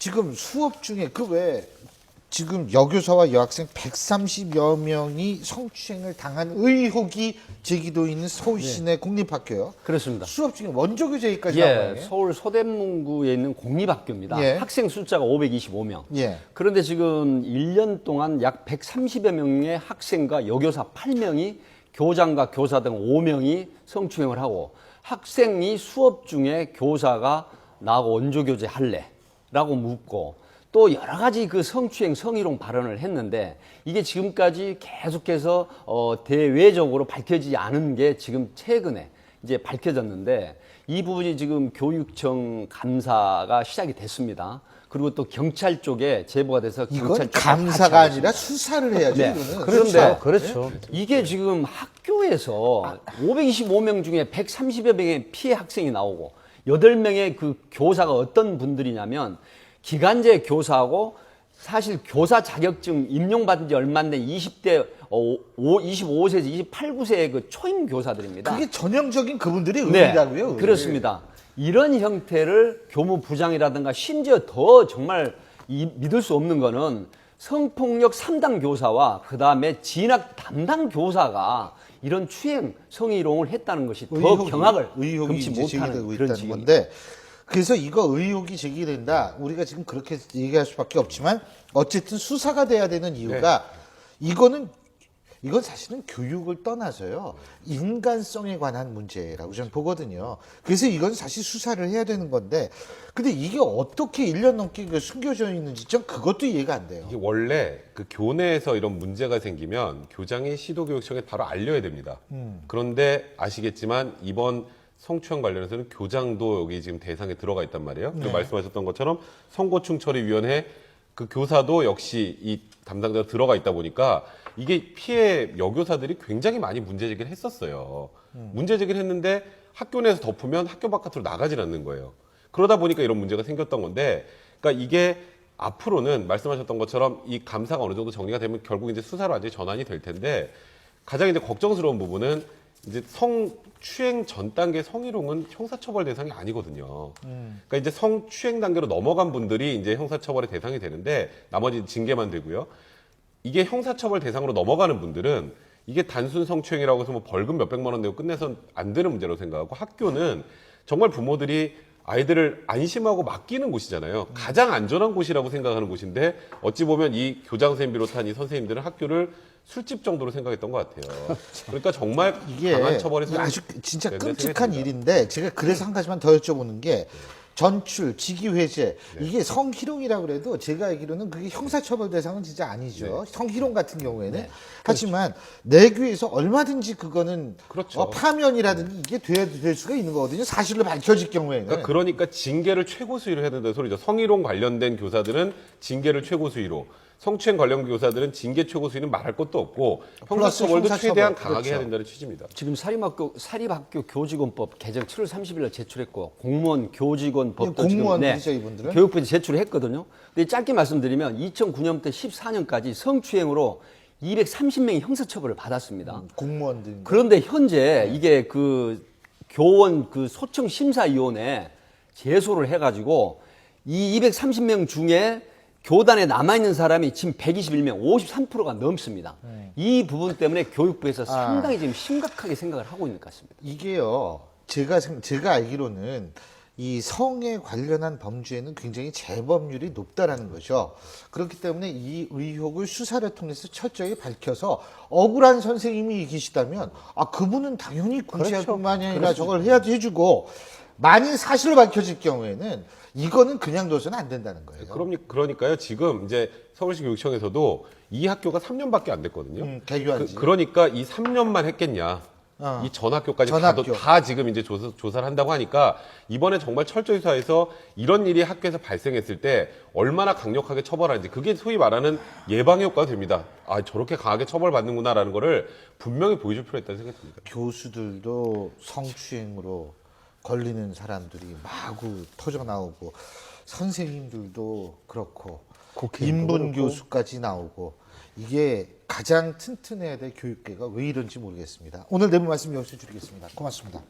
지금 수업 중에 그 왜 지금 여교사와 여학생 130여 명이 성추행을 당한 의혹이 제기되어 있는 서울 시내 공립학교요. 그렇습니다. 수업 중에 원조 교재까지 나온 예, 거예요. 서울 서대문구에 있는 공립학교입니다. 예. 학생 숫자가 525명. 예. 그런데 지금 1년 동안 약 130여 명의 학생과 여교사 8명이 교장과 교사 등 5명이 성추행을 하고 학생이 수업 중에 교사가 나하고 원조교제 할래? 라고 묻고 또 여러 가지 그 성추행, 성희롱 발언을 했는데 이게 지금까지 계속해서 대외적으로 밝혀지지 않은 게 지금 최근에 이제 밝혀졌는데 이 부분이 지금 교육청 감사가 시작이 됐습니다. 그리고 또 경찰 쪽에 제보가 돼서 이건 경찰 쪽과 감사가 같이 아니라 수사를 해야죠. 네. 이거는. 그런데 그렇죠. 이게 지금 학교에서 525명 중에 130여 명의 피해 학생이 나오고 8명의 그 교사가 어떤 분들이냐면 기간제 교사하고 사실 교사 자격증 임용받은 지 얼마 안 된 20대, 25세에서 28, 9세의 그 초임 교사들입니다. 그게 전형적인 그분들의 네, 의미라고요. 그렇습니다. 이런 형태를 교무부장이라든가 심지어 더 정말 믿을 수 없는 거는 성폭력 3당 교사와 그 다음에 진학 담당 교사가 이런 추행, 성희롱을 했다는 것이 더 경악을 금치 이제 못하는 제기되고 그런 있다는 지금. 건데, 그래서 이거 의혹이 제기된다. 우리가 지금 그렇게 얘기할 수밖에 없지만 어쨌든 수사가 돼야 되는 이유가 이건 사실은 교육을 떠나서요 인간성에 관한 문제라고 저는 보거든요. 그래서 이건 사실 수사를 해야 되는 건데, 근데 이게 어떻게 1년 넘게 숨겨져 있는지 좀 그것도 이해가 안 돼요. 이게 원래 그 교내에서 이런 문제가 생기면 교장이 시도교육청에 바로 알려야 됩니다. 그런데 아시겠지만 이번 성추행 관련해서는 교장도 여기 지금 대상에 들어가 있단 말이에요. 그리고 말씀하셨던 것처럼 선고충처리위원회 그 교사도 역시 이 담당자가 들어가 있다 보니까 이게 피해 여교사들이 굉장히 많이 문제 제기를 했었어요. 문제 제기를 했는데 학교 내에서 덮으면 학교 바깥으로 나가질 않는 거예요. 그러다 보니까 이런 문제가 생겼던 건데, 그러니까 이게 앞으로는 말씀하셨던 것처럼 이 감사가 어느 정도 정리가 되면 결국 이제 수사로 아직 전환이 될 텐데, 가장 이제 걱정스러운 부분은 이제 성추행 전 단계 성희롱은 형사처벌 대상이 아니거든요. 그러니까 이제 성추행 단계로 넘어간 분들이 이제 형사처벌의 대상이 되는데 나머지 징계만 되고요. 이게 형사처벌 대상으로 넘어가는 분들은 이게 단순 성추행이라고 해서 뭐 벌금 몇백만 원 내고 끝내선 안 되는 문제라고 생각하고, 학교는 정말 부모들이 아이들을 안심하고 맡기는 곳이잖아요. 가장 안전한 곳이라고 생각하는 곳인데 어찌 보면 이 교장 선생님 비롯한 이 선생님들은 학교를 술집 정도로 생각했던 것 같아요. 그러니까 정말 이게 강한 처벌에서 아주 진짜 네, 끔찍한 생각했습니다. 일인데, 제가 그래서 한 가지만 더 여쭤보는 게, 전출, 직위해제, 이게 성희롱이라고 그래도 제가 알기로는 그게 형사처벌 대상은 진짜 아니죠. 성희롱 같은 경우에는. 하지만 내규에서 얼마든지 그거는 그렇죠. 파면이라든지 이게 될 수가 있는 거거든요. 사실로 밝혀질 경우에는. 그러니까 징계를 최고 수위로 해야 된다는 소리죠. 성희롱 관련된 교사들은 징계를 최고 수위로, 성추행 관련 교사들은 징계 최고 수위는 말할 것도 없고 플러스 형사처벌도 형사처벌. 최대한 강하게 그렇죠. 해야 된다는 취지입니다. 지금 사립학교 교직원법 개정 7월 30일 날 제출했고 공무원 교직원법도 공무원들이죠, 지금 이분들은? 교육부에 제출했거든요. 근데 짧게 말씀드리면 2009년부터 14년까지 성추행으로 230명이 형사처벌을 받았습니다. 공무원들. 그런데 현재 이게 그 교원 그 소청 심사위원회 제소를 해가지고 이 230명 중에 교단에 남아있는 사람이 지금 121명, 53%가 넘습니다. 이 부분 때문에 교육부에서 상당히 지금 심각하게 생각을 하고 있는 것 같습니다. 이게요, 제가 알기로는 이 성에 관련한 범죄는 굉장히 재범률이 높다라는 거죠. 그렇기 때문에 이 의혹을 수사를 통해서 철저히 밝혀서 억울한 선생님이 계시다면, 그분은 당연히 구제할 뿐만이 아니라 저걸 해주고, 만일 사실로 밝혀질 경우에는 이거는 그냥 둬서는 안 된다는 거예요. 그러니까요. 지금 이제 서울시 교육청에서도 이 학교가 3년밖에 안 됐거든요. 개교한 지. 그러니까 이 3년만 했겠냐. 이 전 학교까지 전 학교. 다 지금 이제 조사를 한다고 하니까 이번에 정말 철저히 수사해서 이런 일이 학교에서 발생했을 때 얼마나 강력하게 처벌하는지, 그게 소위 말하는 예방 효과가 됩니다. 저렇게 강하게 처벌받는구나라는 거를 분명히 보여줄 필요가 있다는 생각이 듭니다. 교수들도 성추행으로 걸리는 사람들이 마구 터져 나오고, 선생님들도 그렇고, 인분 교수까지 나오고, 이게 가장 튼튼해야 될 교육계가 왜 이런지 모르겠습니다. 오늘 내부 말씀 여기서 드리겠습니다. 고맙습니다.